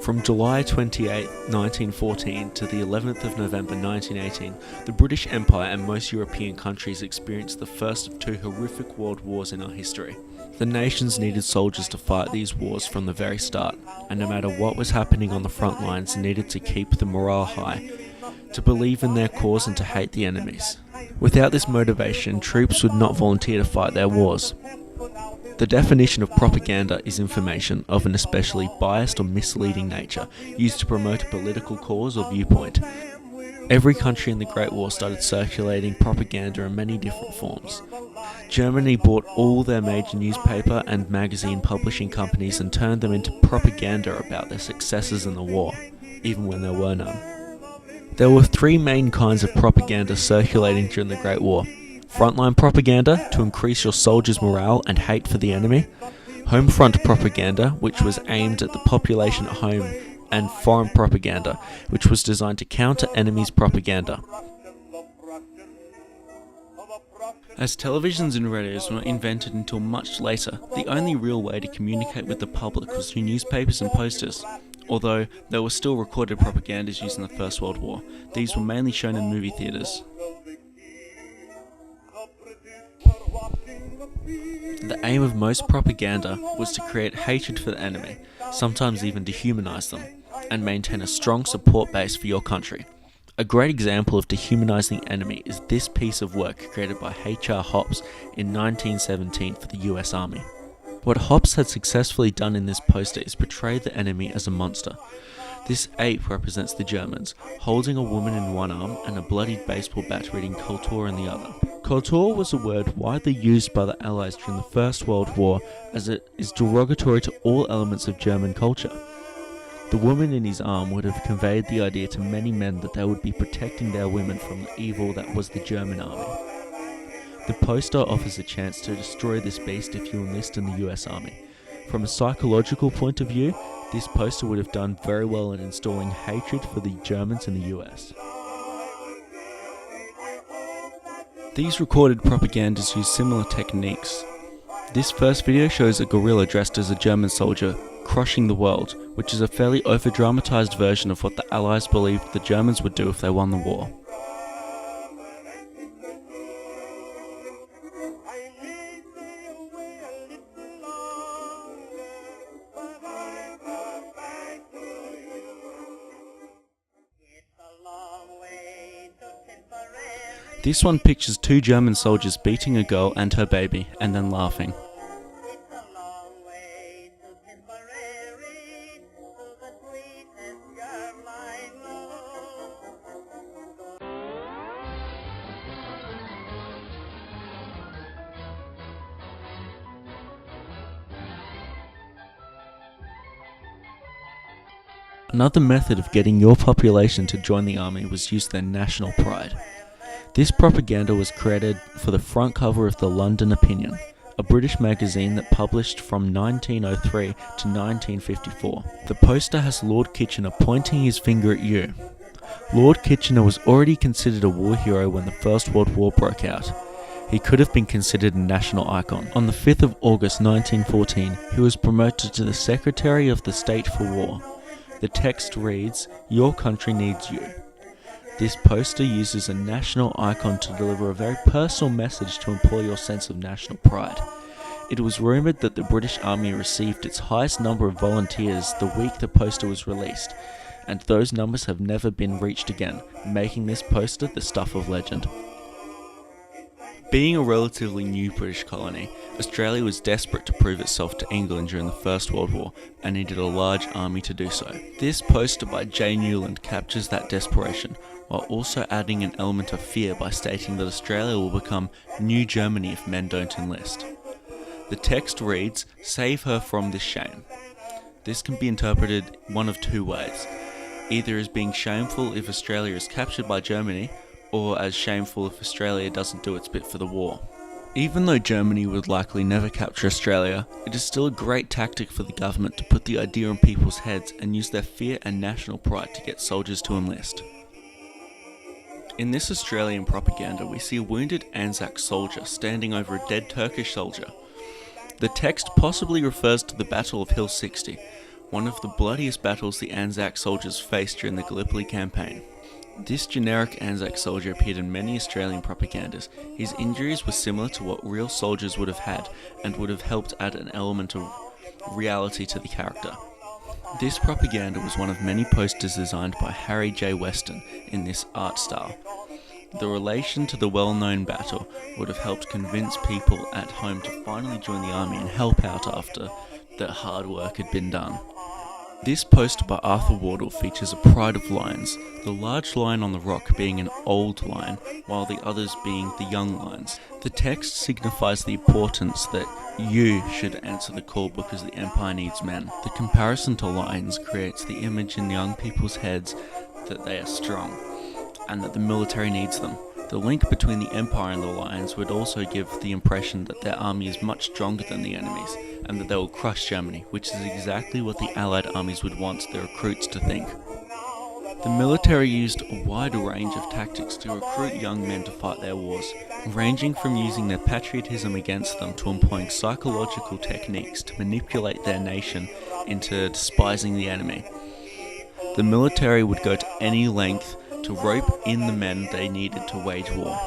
From July 28, 1914 to the 11th of November 1918, the British Empire and most European countries experienced the first of two horrific world wars in our history. The nations needed soldiers to fight these wars from the very start, and no matter what was happening on the front lines, needed to keep the morale high, to believe in their cause and to hate the enemies. Without this motivation, troops would not volunteer to fight their wars. The definition of propaganda is information of an especially biased or misleading nature, used to promote a political cause or viewpoint. Every country in the Great War started circulating propaganda in many different forms. Germany bought all their major newspaper and magazine publishing companies and turned them into propaganda about their successes in the war, even when there were none. There were three main kinds of propaganda circulating during the Great War. Frontline propaganda, to increase your soldiers' morale and hate for the enemy. Home front propaganda, which was aimed at the population at home. And foreign propaganda, which was designed to counter enemies' propaganda. As televisions and radios were not invented until much later, the only real way to communicate with the public was through newspapers and posters. Although there were still recorded propagandas used in the First World War, these were mainly shown in movie theatres. The aim of most propaganda was to create hatred for the enemy, sometimes even dehumanize them, and maintain a strong support base for your country. A great example of dehumanizing the enemy is this piece of work created by H.R. Hobbs in 1917 for the US Army. What Hobbs had successfully done in this poster is portray the enemy as a monster. This ape represents the Germans, holding a woman in one arm and a bloodied baseball bat reading Kultur in the other. Kultur was a word widely used by the Allies during the First World War, as it is derogatory to all elements of German culture. The woman in his arm would have conveyed the idea to many men that they would be protecting their women from the evil that was the German army. The poster offers a chance to destroy this beast if you enlist in the US Army. From a psychological point of view, this poster would have done very well in installing hatred for the Germans in the US. These recorded propagandas use similar techniques. This first video shows a gorilla dressed as a German soldier crushing the world, which is a fairly over-dramatized version of what the Allies believed the Germans would do if they won the war. This one pictures two German soldiers beating a girl and her baby, and then laughing. Another method of getting your population to join the army was use their national pride. This propaganda was created for the front cover of the London Opinion, a British magazine that published from 1903 to 1954. The poster has Lord Kitchener pointing his finger at you. Lord Kitchener was already considered a war hero when the First World War broke out. He could have been considered a national icon. On the 5th of August 1914, he was promoted to the Secretary of the State for War. The text reads, "Your country needs you." This poster uses a national icon to deliver a very personal message to employ your sense of national pride. It was rumoured that the British Army received its highest number of volunteers the week the poster was released, and those numbers have never been reached again, making this poster the stuff of legend. Being a relatively new British colony, Australia was desperate to prove itself to England during the First World War and needed a large army to do so. This poster by J. Newland captures that desperation, while also adding an element of fear by stating that Australia will become New Germany if men don't enlist. The text reads, "Save her from this shame." This can be interpreted one of two ways, either as being shameful if Australia is captured by Germany, or as shameful if Australia doesn't do its bit for the war. Even though Germany would likely never capture Australia, it is still a great tactic for the government to put the idea in people's heads and use their fear and national pride to get soldiers to enlist. In this Australian propaganda, we see a wounded Anzac soldier standing over a dead Turkish soldier. The text possibly refers to the Battle of Hill 60, one of the bloodiest battles the Anzac soldiers faced during the Gallipoli campaign. This generic Anzac soldier appeared in many Australian propagandas. His injuries were similar to what real soldiers would have had and would have helped add an element of reality to the character. This propaganda was one of many posters designed by Harry J. Weston in this art style. The relation to the well-known battle would have helped convince people at home to finally join the army and help out after the hard work had been done. This poster by Arthur Wardle features a pride of lions, the large lion on the rock being an old lion, while the others being the young lions. The text signifies the importance that you should answer the call because the Empire needs men. The comparison to lions creates the image in young people's heads that they are strong, and that the military needs them. The link between the Empire and the Lions would also give the impression that their army is much stronger than the enemy's, and that they will crush Germany, which is exactly what the Allied armies would want their recruits to think. The military used a wide range of tactics to recruit young men to fight their wars, ranging from using their patriotism against them to employing psychological techniques to manipulate their nation into despising the enemy. The military would go to any length to rope in the men they needed to wage war.